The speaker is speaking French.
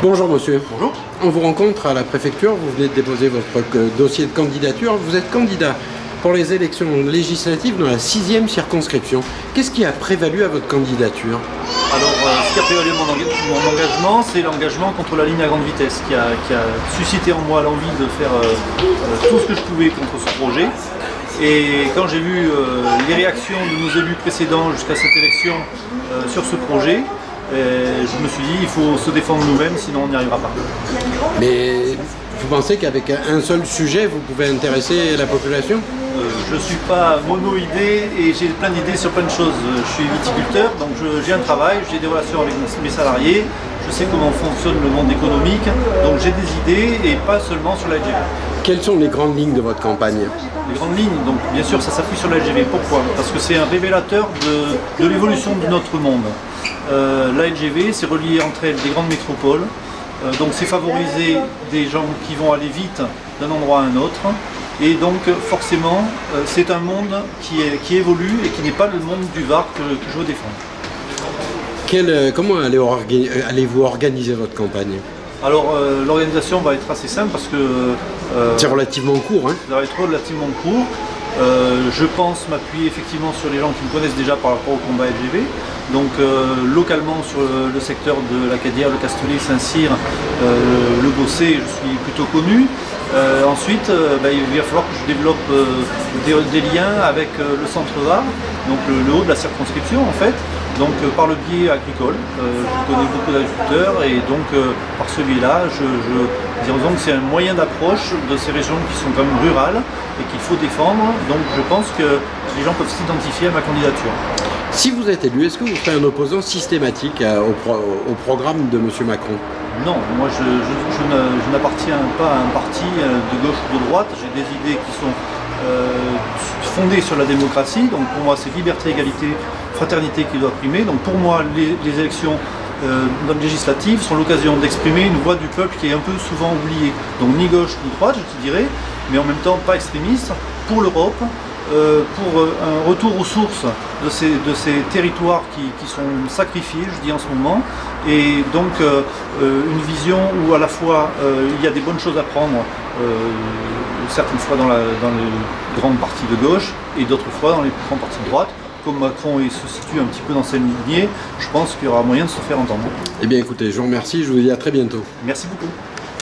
Bonjour monsieur. Bonjour. On vous rencontre à la préfecture, vous venez de déposer votre dossier de candidature. Vous êtes candidat pour les élections législatives dans la 6e circonscription. Qu'est-ce qui a prévalu à votre candidature? Alors, ce qui a prévalu mon engagement, c'est l'engagement contre la ligne à grande vitesse qui a suscité en moi l'envie de faire tout ce que je pouvais contre ce projet. Et quand j'ai vu les réactions de nos élus précédents jusqu'à cette élection sur ce projet, je me suis dit il faut se défendre nous-mêmes, sinon on n'y arrivera pas. Mais vous pensez qu'avec un seul sujet, vous pouvez intéresser la population? Je ne suis pas mono-idée et j'ai plein d'idées sur plein de choses. Je suis viticulteur, donc j'ai un travail, j'ai des relations avec mes salariés, je sais comment fonctionne le monde économique, donc j'ai des idées et pas seulement sur la LGV. Quelles sont les grandes lignes de votre campagne? Les grandes lignes, donc bien sûr ça s'appuie sur la LGV. Pourquoi? Parce que c'est un révélateur de l'évolution de notre monde. La LGV, c'est relier entre elles des grandes métropoles, donc c'est favoriser des gens qui vont aller vite d'un endroit à un autre. Et donc forcément, c'est un monde qui évolue et qui n'est pas le monde du Var que je veux défendre. Comment allez-vous organiser votre campagne? Alors l'organisation va être assez simple parce que... c'est relativement court. Hein. Ça va être relativement court. Je pense m'appuyer effectivement sur les gens qui me connaissent déjà par rapport au combat LGV. Donc localement sur le secteur de la Cadière, le Castellet, Saint-Cyr, le Bossé, je suis plutôt connu. Ensuite, il va falloir que je développe des liens avec le centre Var, donc le haut de la circonscription en fait, donc par le biais agricole. Je connais beaucoup d'agriculteurs et donc par ce biais-là, disons que c'est un moyen d'approche de ces régions qui sont quand même rurales et qu'il faut défendre. Donc je pense que les gens peuvent s'identifier à ma candidature. Si vous êtes élu, est-ce que vous serez un opposant systématique au programme de M. Macron? Non, moi je n'appartiens pas à un parti de gauche ou de droite. J'ai des idées qui sont fondées sur la démocratie. Donc pour moi c'est liberté, égalité, fraternité qui doit primer. Donc pour moi les élections législatives sont l'occasion d'exprimer une voix du peuple qui est un peu souvent oubliée. Donc ni gauche ni droite je te dirais, mais en même temps pas extrémiste, pour l'Europe. Pour un retour aux sources de ces territoires qui sont sacrifiés, je dis en ce moment, et donc une vision où à la fois il y a des bonnes choses à prendre, certaines fois dans les grandes parties de gauche et d'autres fois dans les grandes parties de droite. Comme Macron se situe un petit peu dans cette lignée, je pense qu'il y aura moyen de se faire entendre. Eh bien écoutez, je vous remercie, je vous dis à très bientôt. Merci beaucoup.